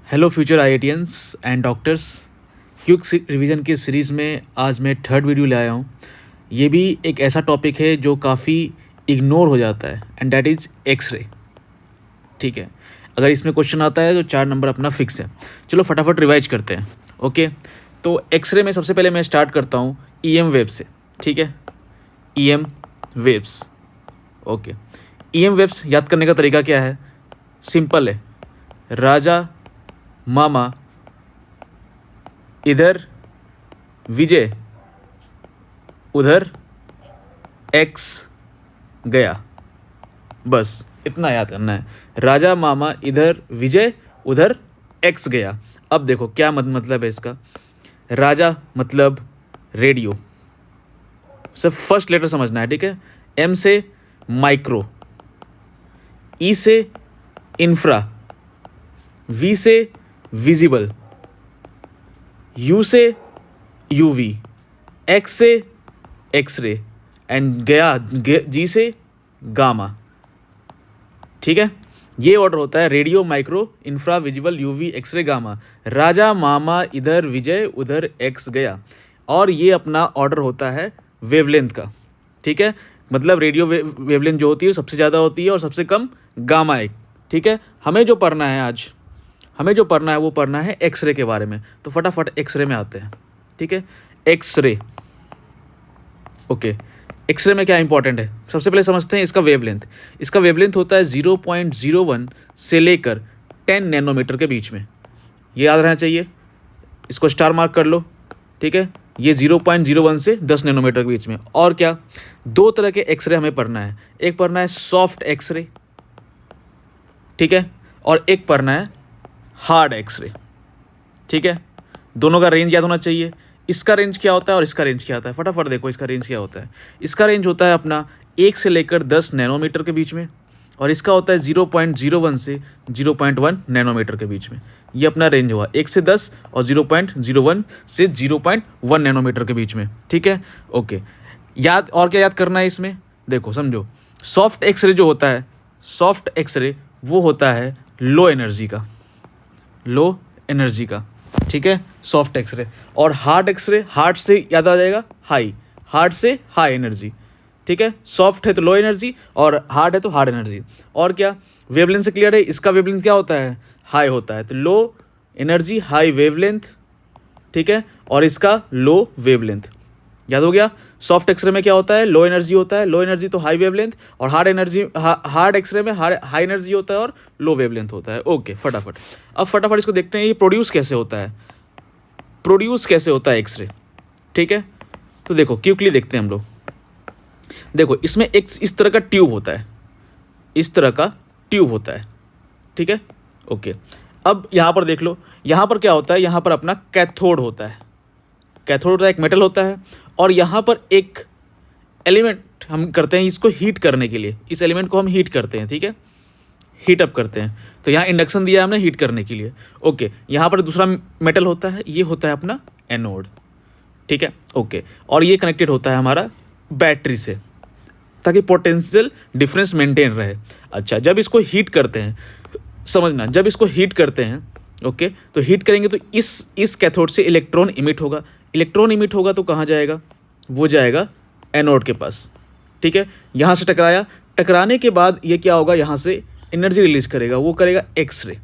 Hello future IITians and doctors. Quick revision की series में आज मैं थर्ड वीडियो ले आया हूँ। ये भी एक ऐसा टॉपिक है जो काफ़ी इग्नोर हो जाता है एंड दैट इज़ एक्सरे। ठीक है, अगर इसमें क्वेश्चन आता है तो 4 नंबर अपना फिक्स है। चलो फटाफट रिवाइज करते हैं। ओके, तो एक्सरे में सबसे पहले मैं स्टार्ट करता हूँ ईएम वेव से। ठीक है, EM waves. Okay, EM waves याद करने का तरीका क्या है? सिंपल है, राजा मामा इधर विजय उधर एक्स गया। बस इतना याद करना है, राजा मामा इधर विजय उधर एक्स गया। अब देखो क्या मतलब है इसका। राजा मतलब रेडियो, सिर्फ फर्स्ट लेटर समझना है। ठीक है, एम से माइक्रो, ई से इंफ्रा, वी से विजिबल, यू से यूवी, एक्स से एक्सरे एंड गया जी से गामा। ठीक है, ये ऑर्डर होता है radio, micro, infra, visible, UV, X ray, gamma. राजा मामा इधर विजय उधर एक्स गया। और ये अपना ऑर्डर होता है वेवलेंथ का। ठीक है, मतलब रेडियो वेवलेंथ जो होती है सबसे ज़्यादा होती है और सबसे कम गामा एक। ठीक है, हमें जो पढ़ना है आज, हमें जो पढ़ना है वो पढ़ना है एक्सरे के बारे में। तो फटाफट एक्सरे में आते हैं। ठीक है, एक्सरे। ओके, एक्सरे में क्या इंपॉर्टेंट है सबसे पहले समझते हैं इसका वेवलेंथ। इसका वेवलेंथ होता है 0.01 से लेकर 10 नैनोमीटर के बीच में। ये याद रहना चाहिए, इसको स्टार मार्क कर लो। ठीक है, ये 0.01 से 10 नैनोमीटर के बीच में। और क्या, दो तरह के एक्सरे हमें पढ़ना है। एक पढ़ना है सॉफ्ट एक्सरे, ठीक है, और एक पढ़ना है हार्ड एक्सरे। ठीक है, दोनों का रेंज याद होना चाहिए। इसका रेंज क्या होता है और इसका रेंज क्या होता है, फटाफट देखो इसका रेंज क्या होता है। इसका रेंज होता है अपना 1 से लेकर 10 नैनोमीटर के बीच में, और इसका होता है 0.01 से 0.1 नैनोमीटर के बीच में। ये अपना रेंज हुआ 1 से 10 और 0.01 से 0.1 नैनोमीटर के बीच में। ठीक है, ओके। याद और क्या याद करना है इसमें, देखो समझो। सॉफ्ट एक्सरे जो होता है, सॉफ्ट एक्सरे वो होता है लो एनर्जी का, लो एनर्जी का। ठीक है, सॉफ्ट एक्सरे। और हार्ड एक्सरे, हार्ड से याद आ जाएगा हाई, हार्ड से हाई एनर्जी। ठीक है, सॉफ्ट है तो लो एनर्जी और हार्ड है तो हार्ड एनर्जी। और क्या, वेवलेंथ से क्लियर है, इसका वेवलेंथ क्या होता है, हाई होता है। तो लो एनर्जी हाई वेवलेंथ। ठीक है, और इसका लो वेवलेंथ याद हो गया। सॉफ्ट एक्सरे में क्या होता है, लो एनर्जी होता है, लो एनर्जी तो हाई वेवलेंथ। और हार्ड एनर्जी, हार्ड एक्सरे में हाई एनर्जी होता है और लो वेवलेंथ होता है। ओके, फटाफट अब फटाफट इसको देखते हैं ये प्रोड्यूस कैसे होता है, प्रोड्यूस कैसे होता है एक्सरे। ठीक है, तो देखो क्विकली देखते हैं हम लोग। देखो इसमें एक इस तरह का ट्यूब होता है, इस तरह का ट्यूब होता है। ठीक है, ओके। अब यहाँ पर देख लो, यहाँ पर क्या होता है, यहाँ पर अपना कैथोड होता है। कैथोड होता है, एक मेटल होता है, और यहाँ पर एक एलिमेंट हम करते हैं इसको हीट करने के लिए। इस एलिमेंट को हम हीट करते हैं। ठीक है, हीट अप करते हैं। तो यहाँ इंडक्शन दिया है हमने हीट करने के लिए। ओके, यहाँ पर दूसरा मेटल होता है, ये होता है अपना एनोड। ठीक है, ओके। और ये कनेक्टेड होता है हमारा बैटरी से, ताकि पोटेंशियल डिफरेंस मेंटेन रहे। अच्छा, जब इसको हीट करते हैं, समझना, जब इसको हीट करते हैं, ओके, तो हीट करेंगे तो इस कैथोड से इलेक्ट्रॉन इमिट होगा। इलेक्ट्रॉन इमिट होगा तो कहाँ जाएगा, वो जाएगा एनोड के पास। ठीक है, यहाँ से टकराया, टकराने के बाद ये क्या होगा, यहाँ से एनर्जी रिलीज करेगा, वो करेगा एक्सरे।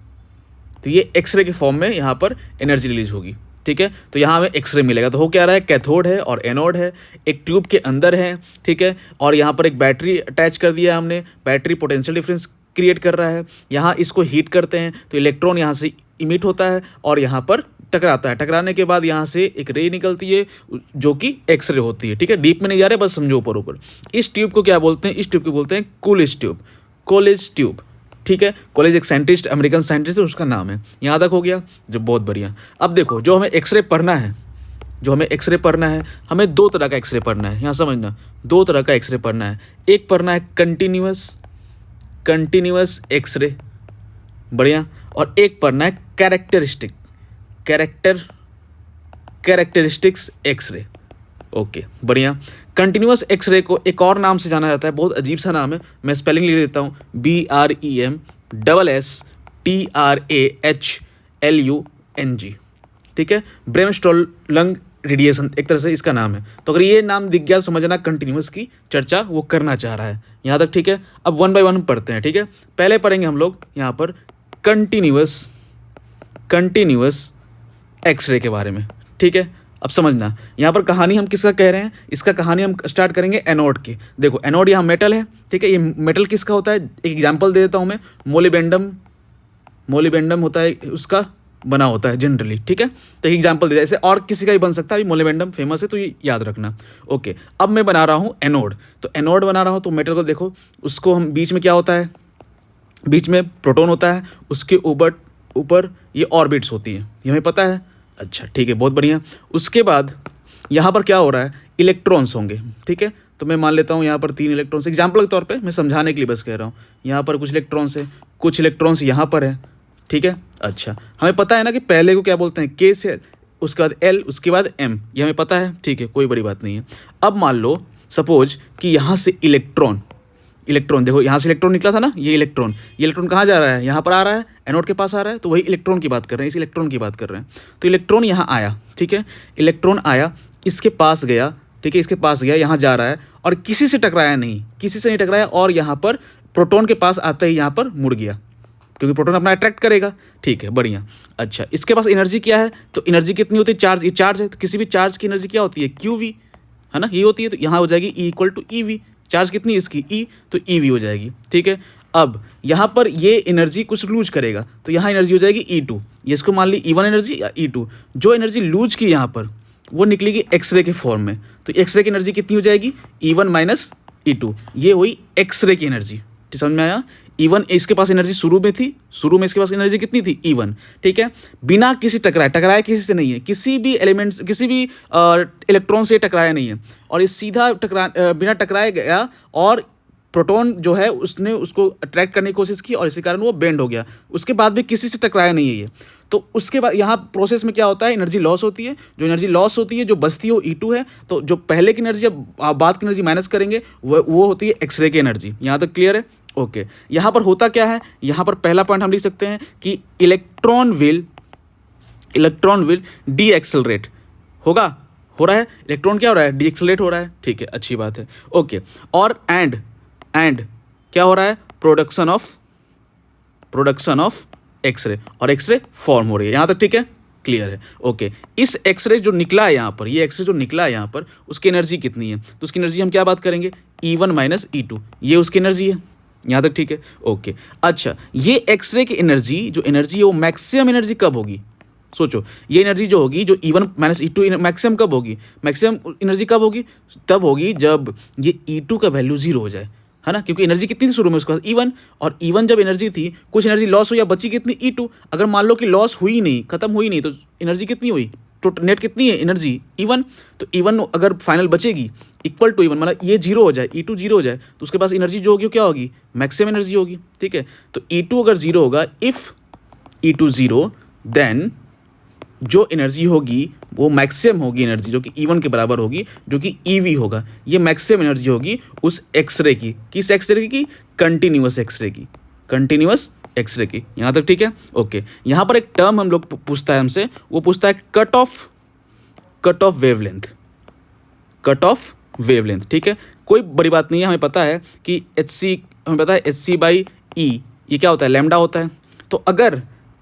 तो ये एक्सरे के फॉर्म में यहाँ पर एनर्जी रिलीज होगी। ठीक है, तो यहाँ हमें एक्सरे मिलेगा। तो हो क्या रहा है, कैथोड है और एनोड है, एक ट्यूब के अंदर है। ठीक है, और यहाँ पर एक बैटरी अटैच कर दिया है हमने, बैटरी पोटेंशियल डिफरेंस क्रिएट कर रहा है। यहाँ इसको हीट करते हैं तो इलेक्ट्रॉन यहाँ से इमिट होता है और यहाँ पर टकराता है। टकराने के बाद यहाँ से एक रे निकलती है जो कि एक्सरे होती है। ठीक है, डीप में नहीं जा रहे, बस समझो ऊपर ऊपर। इस ट्यूब को क्या बोलते हैं, इस ट्यूब को बोलते हैं कूलिज ट्यूब, कॉलेज ट्यूब। ठीक है, कॉलेज एक साइंटिस्ट, अमेरिकन साइंटिस्ट है, उसका नाम है। यहाँ तक हो गया, जो बहुत बढ़िया। अब देखो, जो हमें एक्सरे पढ़ना है, जो हमें एक्सरे पढ़ना है, हमें दो तरह का एक्सरे पढ़ना है। यहाँ समझना, दो तरह का एक्सरे पढ़ना है। एक पढ़ना है कंटिन्यूअस एक्सरे, बढ़िया। और एक पढ़ना है कैरेक्टरिस्टिक्स एक्सरे। ओके, बढ़िया। कंटिन्यूअस एक्सरे को एक और नाम से जाना जाता है, बहुत अजीब सा नाम है, मैं स्पेलिंग लिख देता हूँ, BREMSSTRAHS LUNG, ठीक है। ब्रेनस्टॉर्म लंग रेडिएशन एक तरह से इसका नाम है। तो अगर ये नाम दिख गया तो समझना कंटिन्यूस की चर्चा वो करना चाह रहा है। यहाँ तक ठीक है। अब 1 बाय 1 पढ़ते हैं, ठीक है। पहले पढ़ेंगे हम लोग यहाँ पर कंटिन्यूस एक्सरे के बारे में, ठीक है। अब समझना यहाँ पर कहानी हम किसका कह रहे हैं, इसका कहानी हम स्टार्ट करेंगे एनोड की। देखो एनोड यहाँ मेटल है, ठीक है। ये मेटल किसका होता है, एक एग्जाम्पल दे देता हूँ मैं। मोलिबेंडम होता है, उसका बना होता है जनरली, ठीक है। तो एक एग्जाम्पल दे दिया, ऐसे और किसी का भी बन सकता है। अभी मोलिबेंडम फेमस है तो ये याद रखना, ओके। अब मैं बना रहा हूँ एनोड, तो एनोड बना रहा हूँ तो मेटल को देखो, उसको हम बीच में क्या होता है, बीच में प्रोटॉन होता है, उसके ऊपर ये ऑर्बिट्स होती हैं, ये हमें पता है। अच्छा ठीक है, बहुत बढ़िया। उसके बाद यहाँ पर क्या हो रहा है, इलेक्ट्रॉन्स होंगे, ठीक है। तो मैं मान लेता हूँ यहाँ पर 3 इलेक्ट्रॉन्स, एग्जाम्पल के तौर पे मैं समझाने के लिए बस कह रहा हूँ। यहाँ पर कुछ इलेक्ट्रॉन्स है, कुछ इलेक्ट्रॉन्स यहाँ पर है, ठीक है। अच्छा हमें पता है ना कि पहले को क्या बोलते हैं, K से, उसके बाद L, उसके बाद M, ये हमें पता है, ठीक है, कोई बड़ी बात नहीं है। अब मान लो सपोज कि यहाँ से इलेक्ट्रॉन देखो, यहाँ से इलेक्ट्रॉन निकला था ना, ये इलेक्ट्रॉन कहाँ जा रहा है, यहाँ पर आ रहा है, एनोड के पास आ रहा है। तो वही इलेक्ट्रॉन की बात कर रहे हैं, इस इलेक्ट्रॉन की बात कर रहे हैं। तो इलेक्ट्रॉन यहाँ आया, ठीक है, इलेक्ट्रॉन आया, इसके पास गया, ठीक है, इसके पास गया, यहाँ जा रहा है और किसी से टकराया नहीं, और यहाँ पर प्रोटॉन के पास आता ही यहाँ पर मुड़ गया, क्योंकि प्रोटॉन अपना अट्रैक्ट करेगा, ठीक है, बढ़िया। अच्छा इसके पास एनर्जी क्या है, तो एनर्जी कितनी होती है, चार्ज, ये चार्ज है, तो किसी भी चार्ज की एनर्जी क्या होती है, QV, है ना, ये होती है। तो यहाँ हो जाएगी E = EV, चार्ज कितनी इसकी E, तो EV हो जाएगी, ठीक है। अब यहाँ पर ये एनर्जी कुछ लूज करेगा, तो यहाँ एनर्जी हो जाएगी E2, ये इसको मान ली E1 एनर्जी या E2। जो एनर्जी लूज की यहाँ पर वो निकलेगी एक्सरे के फॉर्म में, तो एक्सरे की एनर्जी कितनी हो जाएगी, E1 - E2, ये हुई एक्सरे की एनर्जी, ठीक समझ में आया। E1 इसके पास एनर्जी शुरू में इसके पास एनर्जी कितनी थी, E1, ठीक है। बिना किसी टकराया किसी से नहीं है, किसी भी एलिमेंट्स, किसी भी इलेक्ट्रॉन से टकराया नहीं है, और ये सीधा बिना टकराए गया, और प्रोटॉन जो है उसने उसको अट्रैक्ट करने की कोशिश की और इसी कारण वो बेंड हो गया। उसके बाद भी किसी से टकराया नहीं है ये। तो उसके बाद यहाँ प्रोसेस में क्या होता है, एनर्जी लॉस होती है। जो एनर्जी लॉस होती है, जो बचती है वो E2 है। तो जो पहले की एनर्जी अब बाद की एनर्जी माइनस करेंगे वो होती है एक्सरे की एनर्जी। यहाँ तक क्लियर है, ओके। यहाँ पर होता क्या है, यहाँ पर पहला पॉइंट हम लिख सकते हैं कि इलेक्ट्रॉन विल डी एक्सेलरेट हो रहा है, इलेक्ट्रॉन क्या हो रहा है, डी एक्सेलरेट हो रहा है, ठीक है, अच्छी बात है, ओके। और एंड क्या हो रहा है, प्रोडक्शन ऑफ एक्सरे, और एक्सरे फॉर्म हो रही है। यहाँ तक ठीक है, क्लियर है, ओके। इस एक्सरे जो निकला है यहाँ पर, ये एक्सरे जो निकला है यहाँ पर, उसकी एनर्जी कितनी है, तो उसकी एनर्जी हम क्या बात करेंगे, E1 - E2, ये उसकी एनर्जी है। यहाँ तक ठीक है, ओके। अच्छा ये एक्सरे की एनर्जी, जो एनर्जी है वो मैक्सिमम एनर्जी कब होगी, सोचो, ये एनर्जी जो होगी, जो E1 - E2 मैक्सिमम कब होगी, मैक्सिमम एनर्जी कब होगी, तब होगी जब ये E2 का वैल्यू 0 हो जाए, है ना, क्योंकि एनर्जी कितनी थी शुरू में उसके पास, E1, और E1 जब एनर्जी थी, कुछ एनर्जी लॉस हुई या बची कितनी, E2। अगर मान लो कि लॉस हुई नहीं, खत्म हुई नहीं, तो एनर्जी कितनी हुई, टोटल नेट कितनी है एनर्जी, E1। तो E1 अगर फाइनल बचेगी इक्वल टू E1, मतलब ये 0 हो जाए, E2 0 हो जाए, तो उसके पास एनर्जी जो होगी क्या होगी, मैक्सिमम एनर्जी होगी, ठीक है। तो E2 अगर 0 होगा, इफ़ E2 0, देन जो एनर्जी होगी वो मैक्सिमम होगी एनर्जी, जो कि E1 के बराबर होगी, जो कि EV होगा। ये मैक्सिमम एनर्जी होगी उस एक्सरे की, किस एक्सरे की, कंटिन्यूस एक्सरे की। यहाँ तक ठीक है, ओके। यहाँ पर एक टर्म हम लोग पूछता है हमसे, वो पूछता है कट ऑफ वेवलेंथ, ठीक है। कोई बड़ी बात नहीं है, हमें पता है कि hc/E ये क्या होता है, लैम्डा होता है। तो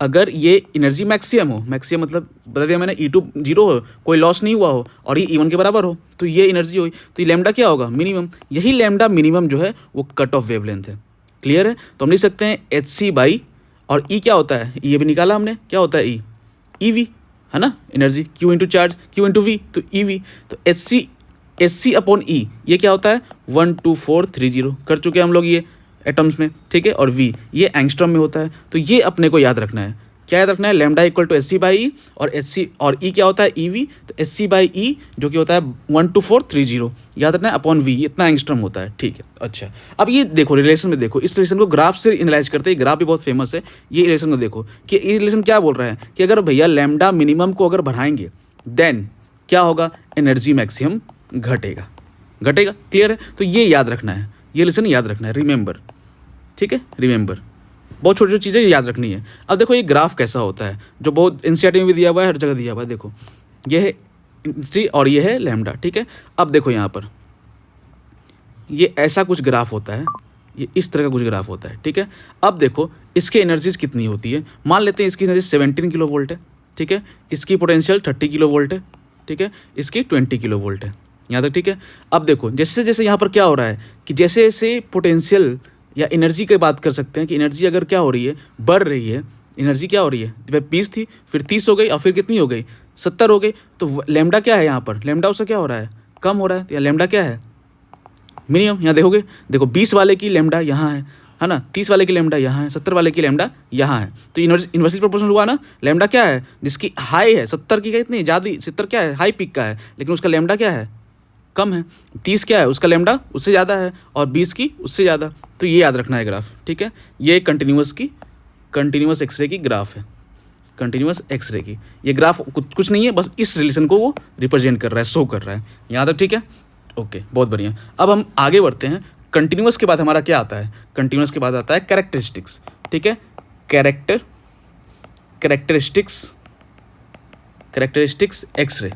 अगर ये एनर्जी मैक्सिमम मतलब बता दिया मैंने, E2 0 हो, कोई लॉस नहीं हुआ हो, और ये E1 के बराबर हो, तो ये एनर्जी हुई, तो ये लैम्डा क्या होगा, मिनिमम। यही लैम्डा मिनिमम जो है वो कट ऑफ वेवलेंथ है, क्लियर है। तो हम लिख सकते हैं hc/ और E क्या होता है, ये भी निकाला हमने, क्या होता है E, EV, है ना, energy, Q × charge, Q × V, तो EV। तो hc/E ये क्या होता है, 12430 कर चुके हैं हम लोग ये एटम्स में, ठीक है। और V ये एंगस्ट्रॉम में होता है। तो ये अपने को याद रखना है, क्या याद रखना है, लैम्डा = hc/E, और E क्या होता है, EV। तो hc/E जो कि होता है 12430 याद रखना है, अपॉन V, इतना एंगस्ट्रॉम होता है, ठीक है। अच्छा अब ये देखो रिलेशन में, देखो इस रिलेशन को ग्राफ से एनालाइज करते हैं, ग्राफ भी बहुत फेमस है। ये रिलेशन को देखो कि ये रिलेशन क्या बोल रहा है कि अगर भैया लैम्डा मिनिमम को अगर बढ़ाएंगे, देन क्या होगा, एनर्जी मैक्सिमम घटेगा, क्लियर है। तो ये याद रखना है, ये रिलेशन याद रखना है, रिमेंबर, ठीक है, रिमेंबर, बहुत छोटी छोटी चीज़ें याद रखनी है। अब देखो ये ग्राफ कैसा होता है, जो बहुत एनसीईआरटी में भी दिया हुआ है, हर जगह दिया हुआ है। देखो ये है इंटेंसिटी और ये है लैम्डा, ठीक है। अब देखो यहाँ पर ये ऐसा कुछ ग्राफ होता है, ये इस तरह का कुछ ग्राफ होता है, ठीक है। अब देखो इसकी एनर्जीज कितनी होती है। मान लेते हैं इसकी एनर्जी 17 किलो वोल्ट है, ठीक है। इसकी पोटेंशियल 30 किलो वोल्ट है, ठीक है। इसकी 20 किलो वोल्ट है, यहाँ तक, ठीक है। अब देखो जैसे जैसे यहाँ पर क्या हो रहा है कि जैसे जैसे पोटेंशियल या एनर्जी की बात कर सकते हैं कि एनर्जी अगर क्या हो रही है, बढ़ रही है, एनर्जी क्या हो रही है, 20 थी, फिर 30 हो गई, और फिर कितनी हो गई, 70 हो गई। तो लैम्डा क्या है यहाँ पर, लैम्डा उससे क्या हो रहा है, कम हो रहा है। या लैम्डा क्या है, मिनिमम। यहाँ देखोगे, देखो 20 वाले की लैम्डा यहाँ है ना, 30 वाले की लैम्डा यहाँ है, 70 वाले की लैम्डा यहाँ है। तो इन्वर्सली प्रोपोर्शनल हुआ ना। लैम्डा क्या है, जिसकी हाई है 70 की, कितनी ज़्यादा, 70 क्या है, हाई पीक का है, लेकिन उसका लैम्डा क्या है, कम है। 30 क्या है, उसका लैम्डा उससे ज़्यादा है, और 20 की उससे ज़्यादा। तो ये याद रखना है ग्राफ, ठीक है। ये कंटिन्यूस एक्सरे की ग्राफ है, कंटिन्यूस एक्सरे की। ये ग्राफ कुछ नहीं है, बस इस रिलेशन को वो रिप्रेजेंट कर रहा है, शो कर रहा है। यहाँ तक ठीक है, ओके, बहुत बढ़िया। अब हम आगे बढ़ते हैं। कंटिन्यूस के बाद हमारा क्या आता है, कंटिन्यूस के बाद आता है कैरेक्टरिस्टिक्स, ठीक है। कैरेक्टरिस्टिक्स एक्सरे,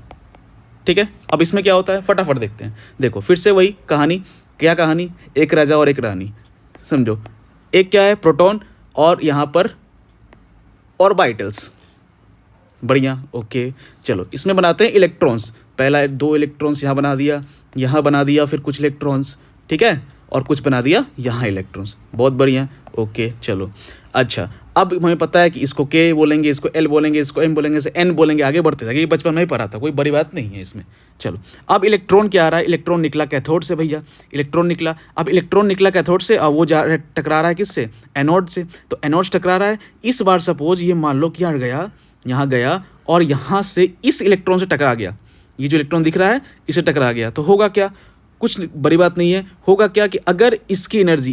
ठीक है। अब इसमें क्या होता है फटाफट देखते हैं। देखो फिर से वही कहानी, क्या कहानी, एक राजा और एक रानी, समझो। एक क्या है, प्रोटॉन, और यहाँ पर ऑर्बिटल्स, बढ़िया, ओके। चलो इसमें बनाते हैं इलेक्ट्रॉन्स। पहला 2 इलेक्ट्रॉन्स यहाँ बना दिया, यहाँ बना दिया, फिर कुछ इलेक्ट्रॉन्स, ठीक है, और कुछ बना दिया यहाँ इलेक्ट्रॉन्स, बहुत बढ़िया, ओके। चलो अच्छा, अब हमें पता है कि इसको के बोलेंगे, इसको एल बोलेंगे, इसको एम बोलेंगे, इसे एन बोलेंगे, आगे बढ़ते जाएंगे। ये बचपन में ही पढ़ा था, कोई बड़ी बात नहीं है इसमें। चलो अब इलेक्ट्रॉन क्या आ रहा है, इलेक्ट्रॉन निकला कैथोड से भैया, इलेक्ट्रॉन निकला। अब इलेक्ट्रॉन निकला कैथोड से, और वो टकरा रहा है किससे, एनोड से। तो एनोड से टकरा रहा है। इस बार सपोज ये मान लो कि यहाँ गया और यहाँ से इस इलेक्ट्रॉन से टकरा गया। ये जो इलेक्ट्रॉन दिख रहा है इसे टकरा गया, तो होगा क्या, कुछ बड़ी बात नहीं है। होगा क्या कि अगर इसकी एनर्जी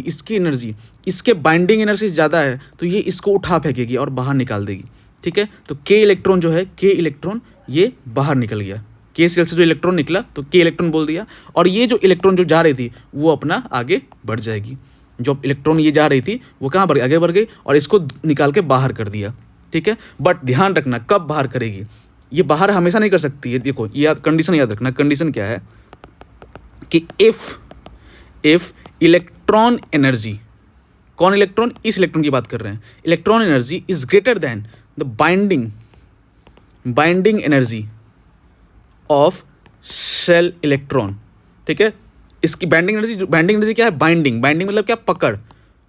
इसके बाइंडिंग एनर्जी से ज़्यादा है, तो ये इसको उठा फेंकेगी और बाहर निकाल देगी, ठीक है। तो के इलेक्ट्रॉन जो है, के इलेक्ट्रॉन ये बाहर निकल गया, के सेल से जो इलेक्ट्रॉन निकला तो के इलेक्ट्रॉन बोल दिया। और ये जो इलेक्ट्रॉन जो जा रही थी वो अपना आगे बढ़ जाएगी। जो इलेक्ट्रॉन ये जा रही थी वो कहाँ बढ़, आगे बढ़ गई, और इसको निकाल के बाहर कर दिया, ठीक है। बट ध्यान रखना कब बाहर करेगी, ये बाहर हमेशा नहीं कर सकती है। देखो ये कंडीशन याद रखना, कंडीशन क्या है कि इफ इलेक्ट्रॉन एनर्जी, कौन इलेक्ट्रॉन, इस इलेक्ट्रॉन की बात कर रहे हैं, electron energy is greater than the binding energy of cell electron, ठीक है। इसकी बाइंडिंग एनर्जी क्या है, बाइंडिंग मतलब क्या, पकड़।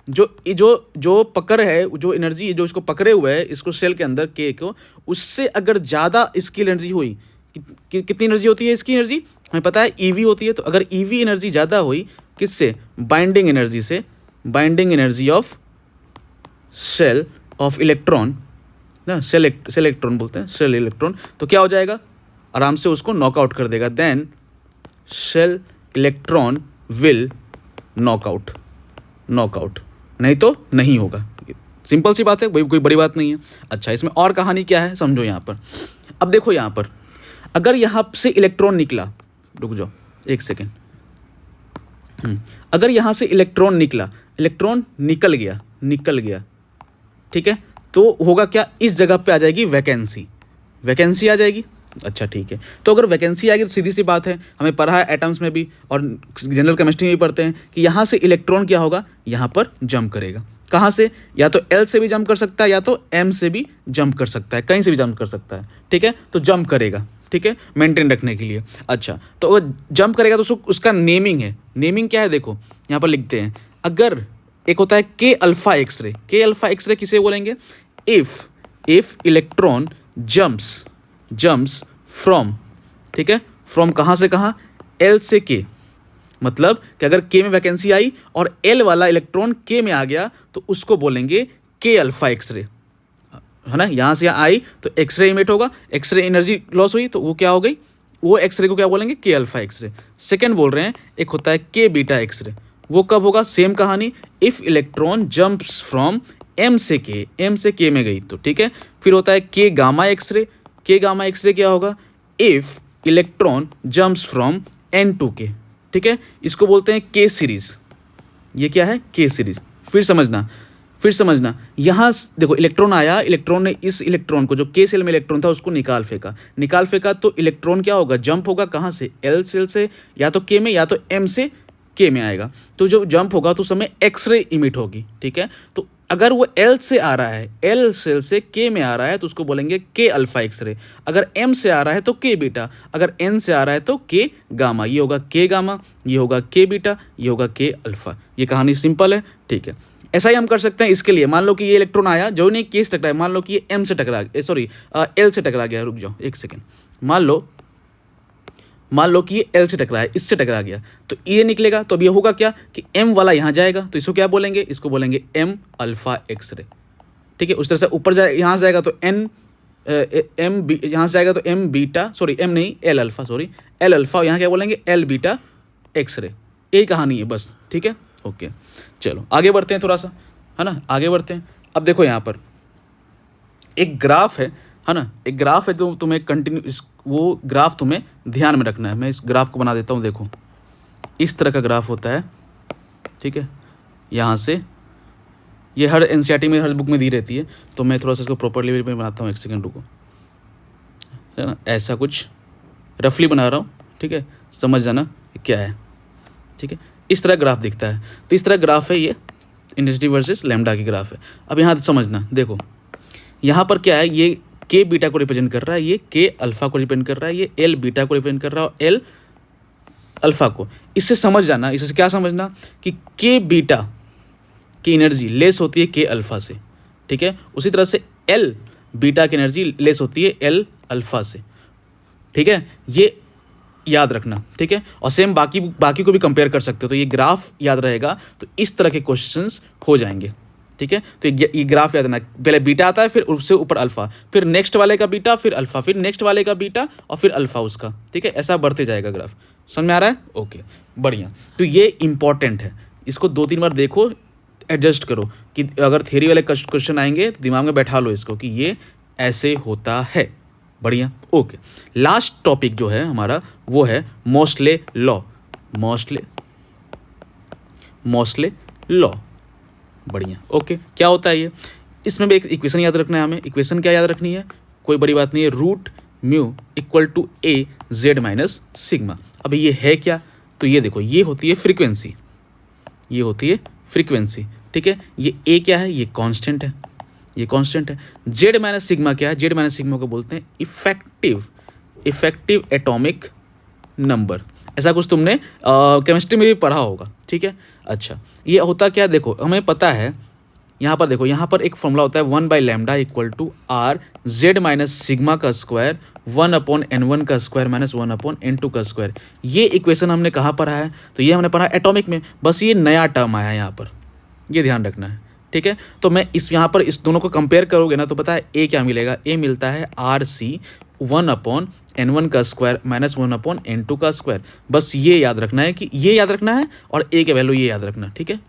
जो पकड़ है, जो एनर्जी जो इसको पकड़े हुए है, इसको सेल के अंदर के को, उससे अगर ज़्यादा इसकी एनर्जी हुई, कितनी एनर्जी होती है इसकी एनर्जी, हमें पता है ईवी होती है। तो अगर ईवी एनर्जी ज़्यादा हुई किससे, बाइंडिंग एनर्जी से, binding energy of shell of electron ना, सेल इलेक्ट्रॉन बोलते हैं, सेल इलेक्ट्रॉन, तो क्या हो जाएगा, आराम से उसको नॉकआउट कर देगा। Then shell electron will knockout, नहीं तो नहीं होगा। सिंपल सी बात है, कोई बड़ी बात नहीं है। अच्छा इसमें और कहानी क्या है समझो यहाँ पर। अब देखो यहाँ पर अगर यहाँ से इलेक्ट्रॉन निकला, रुक जाओ एक सेकेंड, अगर यहाँ से इलेक्ट्रॉन निकल गया, ठीक है, तो होगा क्या, इस जगह पे आ जाएगी वैकेंसी आ जाएगी। अच्छा ठीक है, तो अगर वैकेंसी आएगी तो सीधी सी बात है, हमें पढ़ा है एटम्स में भी और जनरल केमिस्ट्री में भी पढ़ते हैं कि यहाँ से इलेक्ट्रॉन क्या होगा, यहाँ पर जंप करेगा। कहाँ से, या तो एल से भी जंप कर सकता है, या तो एम से भी जंप कर सकता है, कहीं से भी जंप कर सकता है, ठीक है। तो जंप करेगा, ठीक है, मेंटेन रखने के लिए। अच्छा तो अगर जंप करेगा तो उसका नेमिंग है, नेमिंग क्या है, देखो यहाँ पर लिखते हैं। अगर एक होता है के अल्फा एक्सरे किसे बोलेंगे, इफ इलेक्ट्रॉन जम्प्स फ्रॉम, ठीक है, फ्रॉम कहाँ से कहाँ, एल से के, मतलब कि अगर के में वैकेंसी आई और एल वाला इलेक्ट्रॉन के में आ गया तो उसको बोलेंगे के अल्फा एक्सरे, है ना। यहाँ से यहाँ आई तो एक्सरे इमिट होगा, एक्सरे एनर्जी लॉस हुई तो वो क्या हो गई, वो एक्सरे को क्या बोलेंगे, के अल्फा एक्सरे। सेकेंड बोल रहे हैं एक होता है के बीटा एक्सरे, वो कब होगा, सेम कहानी, if electron jumps from M से के में गई तो, ठीक है। फिर होता है के गामा एक्सरे क्या होगा, if electron jumps from N to K, ठीक है, इसको बोलते हैं के सीरीज। ये क्या है, के सीरीज। फिर फिर समझना, यहाँ देखो इलेक्ट्रॉन आया, इलेक्ट्रॉन ने इस इलेक्ट्रॉन को, जो के सेल में इलेक्ट्रॉन था उसको निकाल फेंका, तो इलेक्ट्रॉन क्या होगा, जंप होगा कहाँ से, एल सेल से या तो के में, या तो एम से के में आएगा। तो जो जंप होगा तो उस समय एक्सरे इमिट होगी, ठीक है। तो अगर वो एल से आ रहा है, एल सेल से के में आ रहा है तो उसको बोलेंगे के अल्फा एक्सरे। अगर एम से आ रहा है तो के बीटा, अगर एन से आ रहा है तो के गामा। ये होगा के गामा, ये होगा के बीटा, ये होगा के अल्फा। ये कहानी सिंपल है, ठीक है। ऐसा ही हम कर सकते हैं इसके लिए। मान लो कि ये इलेक्ट्रॉन आया, जो नहीं के से टकराया, मान लो कि ये एम से टकरा, सॉरी एल से टकरा गया, रुक जाओ एक सेकेंड। मान लो कि ये एल से टकराया, इससे टकरा गया, तो ये निकलेगा। तो अब ये होगा क्या कि एम वाला यहाँ जाएगा, तो इसको क्या बोलेंगे, इसको बोलेंगे एम अल्फा एक्सरे, ठीक है। उस तरह से ऊपर जाए, यहाँ से जाएगा तो एन एम बी, यहाँ से जाएगा तो एम बीटा, सॉरी एम नहीं L alpha, sorry L alpha, यहाँ क्या बोलेंगे एल बीटा एक्सरे। यही कहानी है बस, ठीक है, ओके। चलो आगे बढ़ते हैं थोड़ा सा, है ना, आगे बढ़ते हैं। अब देखो यहाँ पर एक ग्राफ है ना, एक ग्राफ है, तो तुम्हें कंटिन्यू वो ग्राफ तुम्हें ध्यान में रखना है। मैं इस ग्राफ को बना देता हूँ, देखो इस तरह का ग्राफ होता है, ठीक है। यहाँ से ये हर एनसीईआरटी में, हर बुक में दी रहती है, तो मैं थोड़ा सा इसको प्रॉपर लेवल पे बनाता हूँ, एक सेकेंड रुको, है ना। ऐसा कुछ रफली बना रहा हूँ, ठीक है, समझ जाना क्या है, ठीक है। इस तरह ग्राफ दिखता है, तो इस तरह ग्राफ है, ये इंटेंसिटी वर्सेस लैम्डा की ग्राफ है। अब यहाँ समझना, देखो यहाँ पर क्या है, ये के बीटा को रिप्रेजेंट कर रहा है, ये के अल्फा को रिप्रेजेंट कर रहा है, ये एल बीटा को रिप्रेजेंट कर रहा है, और एल अल्फा को। इससे समझ जाना, इससे क्या समझना कि के बीटा की एनर्जी लेस होती है के अल्फा से, ठीक है। उसी तरह से एल बीटा की एनर्जी लेस होती है एल अल्फा से, ठीक है। ये याद रखना, ठीक है। और सेम बाकी को भी कंपेयर कर सकते हो, तो ये ग्राफ याद रहेगा, तो इस तरह के क्वेश्चंस हो जाएंगे, ठीक है। तो ये ग्राफ याद रखना, पहले बीटा आता है, फिर उससे ऊपर अल्फा, फिर नेक्स्ट वाले का बीटा, फिर अल्फा, फिर नेक्स्ट वाले का बीटा, और फिर अल्फा उसका, ठीक है। ऐसा बढ़ते जाएगा ग्राफ, समझ में आ रहा है, ओके बढ़िया। तो ये इंपॉर्टेंट है, इसको 2-3 बार देखो, एडजस्ट करो कि अगर थियरी वाले क्वेश्चन आएंगे तो दिमाग में बैठा लो इसको कि ये ऐसे होता है, बढ़िया, ओके। लास्ट टॉपिक जो है हमारा वो है मोस्ले लॉ, मोस्ले लॉ, बढ़िया, ओके। क्या होता है ये, इसमें भी एक इक्वेशन याद रखना है हमें। इक्वेशन क्या याद रखनी है, कोई बड़ी बात नहीं है, root mu equal to A Z minus sigma. अब ये है क्या, तो ये देखो, ये होती है फ्रीक्वेंसी, ये होती है फ्रीक्वेंसी, ठीक है। ये ए क्या है, ये कांस्टेंट है, ये कांस्टेंट है। जेड माइनस सिग्मा क्या है, जेड माइनस सिग्मा को बोलते हैं इफेक्टिव एटॉमिक नंबर। ऐसा कुछ तुमने केमिस्ट्री में भी पढ़ा होगा, ठीक है। अच्छा, ये होता क्या, देखो हमें पता है, यहाँ पर देखो, यहाँ पर एक फॉर्मूला होता है 1 by lambda equal to R Z minus sigma का स्क्वायर 1/n1 का स्क्वायर माइनस 1/n2 का स्क्वायर। ये इक्वेशन हमने कहाँ पढ़ा है, तो ये हमने पढ़ा एटॉमिक में, बस ये नया टर्म आया है यहाँ पर, ये ध्यान रखना है, ठीक है। तो मैं इस यहाँ पर इस दोनों को कंपेयर करोगे ना, तो पता है ए क्या मिलेगा, ए मिलता है आर सी 1/n1 का स्क्वायर माइनस 1/n2 का स्क्वायर। बस ये याद रखना है कि ये याद रखना है, और ए के वैल्यू ये याद रखना, ठीक है।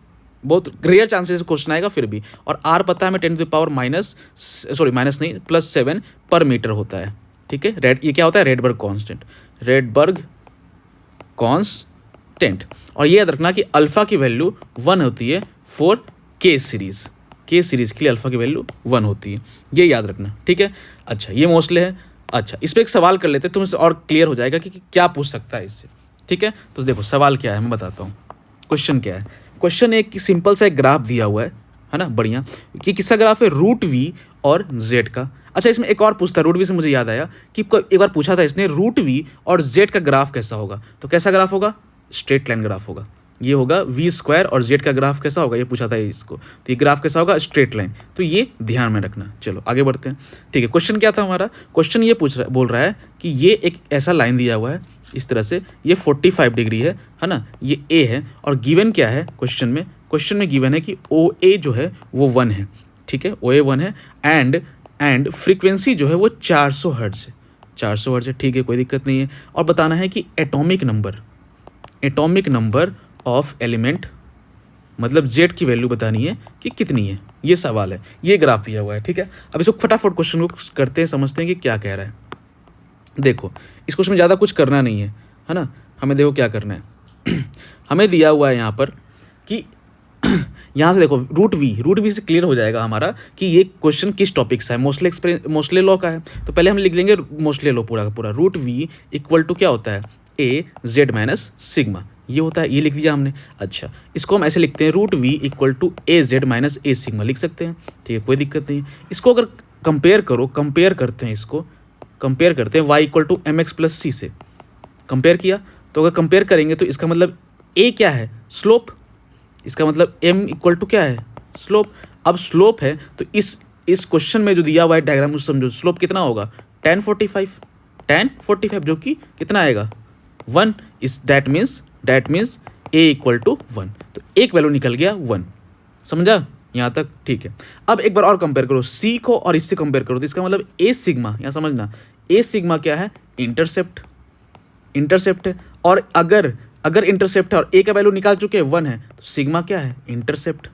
बहुत रेयर चांसेस क्वेश्चन आएगा फिर भी। और आर पता है हमें 10⁻⁻, माइनस नहीं, +7 पर मीटर होता है, ठीक है। ये क्या होता है, रेडबर्ग कांस्टेंट। और ये याद रखना कि अल्फा की वैल्यू 1 होती है फॉर के सीरीज के लिए अल्फा की वैल्यू 1 होती है, ये याद रखना, ठीक है। अच्छा, ये मोस्टली है। अच्छा, इस पर एक सवाल कर लेते हैं, तुमसे और क्लियर हो जाएगा कि क्या पूछ सकता है इससे, ठीक है। तो देखो सवाल क्या है, मैं बताता हूँ। क्वेश्चन क्या है, क्वेश्चन एक सिंपल सा एक ग्राफ दिया हुआ है ना, बढ़िया, कि किसका ग्राफ है, रूट वी और जेड का। अच्छा, इसमें एक और पूछता है, रूट वी से मुझे याद आया कि एक बार पूछा था इसने, रूट वी और जेड का ग्राफ कैसा होगा, तो कैसा ग्राफ होगा, स्ट्रेट लाइन ग्राफ होगा। ये होगा वी स्क्वायर, और जेड का ग्राफ कैसा होगा, ये पूछा था इसको, तो ये ग्राफ कैसा होगा, स्ट्रेट लाइन। तो ये ध्यान में रखना। चलो आगे बढ़ते हैं, ठीक है। क्वेश्चन क्या था हमारा, क्वेश्चन ये बोल रहा है कि ये एक ऐसा लाइन दिया हुआ है इस तरह से, ये 45 डिग्री है ना, ये ए है, और गिवन क्या है क्वेश्चन में गिवन है कि ओ ए जो है वो 1 है, ठीक है, ओ ए 1 है, एंड फ्रीक्वेंसी जो है वो 400 हर्ट्ज है, ठीक है, कोई दिक्कत नहीं है। और बताना है कि एटॉमिक नंबर ऑफ एलिमेंट, मतलब जेड की वैल्यू बतानी है कि कितनी है, ये सवाल है, ये ग्राफ दिया हुआ है, ठीक है। अब इसको फटाफट क्वेश्चन को करते हैं, समझते हैं कि क्या कह रहा है। देखो, इस क्वेश्चन में ज़्यादा कुछ करना नहीं है ना, हमें देखो क्या करना है। हमें दिया हुआ है यहाँ पर कि यहाँ से देखो रूट वी से क्लियर हो जाएगा हमारा कि ये क्वेश्चन किस टॉपिक से है, मोस्टले लॉ का है। तो पहले हम लिख लेंगे मोस्टले लॉ पूरा का पूरा। रूट वी इक्वल टू क्या होता है, ए जेड माइनस सिग्मा, ये होता है, ये लिख दिया हमने। अच्छा, इसको हम ऐसे लिखते हैं, root V equal to A Z minus A sigma लिख सकते हैं, ठीक है, कोई दिक्कत नहीं। इसको अगर कंपेयर करते हैं Y equal to M X plus C से कंपेयर किया, तो अगर कंपेयर करेंगे तो इसका मतलब ए क्या है, स्लोप, इसका मतलब एम इक्वल टू क्या है, स्लोप। अब स्लोप है तो इस क्वेश्चन में जो दिया हुआ है डायग्राम उस समझो, स्लोप कितना होगा, tan 45, जो कि कितना आएगा 1, इस that means A equal to 1, तो एक वैल्यू निकल गया 1। समझा यहाँ तक, ठीक है। अब एक बार और कंपेयर करो, सी को और इससे कंपेयर करो, तो इसका मतलब ए सिग्मा, यहाँ समझना, ए सिग्मा क्या है, इंटरसेप्ट है। और अगर इंटरसेप्ट है और ए का वैल्यू निकाल चुके हैं 1 है, तो सिग्मा क्या है, इंटरसेप्ट।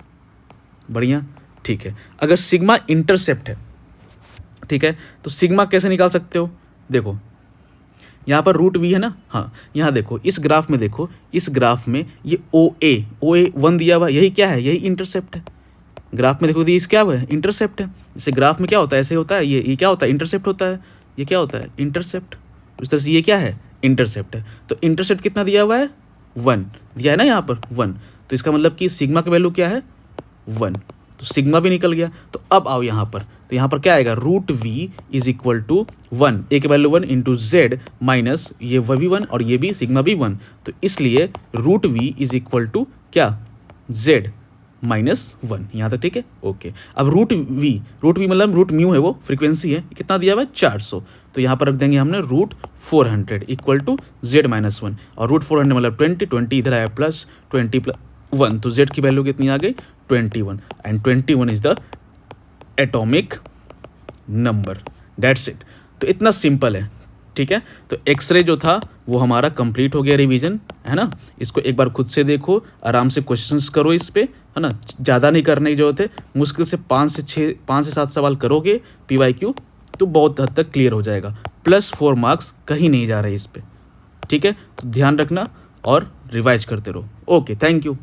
बढ़िया, ठीक है। अगर सिग्मा इंटरसेप्ट है, ठीक है, तो सिग्मा कैसे निकाल सकते हो, देखो यहाँ पर रूट वी है ना, हाँ, यहाँ देखो इस ग्राफ में, देखो इस ग्राफ में ये ओ ए 1 दिया हुआ, यही क्या है, यही इंटरसेप्ट है। ग्राफ में देखो ये क्या है, इंटरसेप्ट है। जैसे ग्राफ में क्या होता है, ऐसे होता है, ये क्या होता है, इंटरसेप्ट होता है, ये क्या होता है, इंटरसेप्ट। उस तरह से ये क्या है, इंटरसेप्ट है। तो इंटरसेप्ट कितना दिया हुआ है, 1 दिया है ना यहाँ पर 1, तो इसका मतलब कि सिग्मा का वैल्यू क्या है, 1, तो सिग्मा भी निकल गया। तो अब आओ यहाँ पर, तो यहाँ पर क्या आएगा, root V is equal to 1, A की वैल्यू 1 इंटू जेड माइनस ये भी 1 और ये भी सिग्मा भी 1, तो इसलिए root V is equal to क्या, जेड माइनस 1, यहाँ तक ठीक है, ओके। अब रूट वी मतलब रूट म्यू है, वो फ्रीक्वेंसी है, कितना दिया हुआ है 400, तो यहाँ पर रख देंगे हमने root 400 equal to Z minus 1, और रूट 400 मतलब 20 इधर आया प्लस 20 प्लस 1, तो जेड की वैल्यू कितनी आ गई 21, and 21 is the atomic number, that's it. तो इतना सिंपल है, ठीक है। तो एक्सरे जो था वो हमारा कंप्लीट हो गया, रिवीजन है ना। इसको एक बार खुद से देखो, आराम से क्वेश्चंस करो इस पे, है ना, ज़्यादा नहीं करने की जरूरत है, मुश्किल से 5 से 7 सवाल करोगे PYQ तो बहुत हद तक क्लियर हो जाएगा। +4 मार्क्स कहीं नहीं जा रहे इस पे, ठीक है। तो ध्यान रखना और रिवाइज करते रहो। Okay, thank you.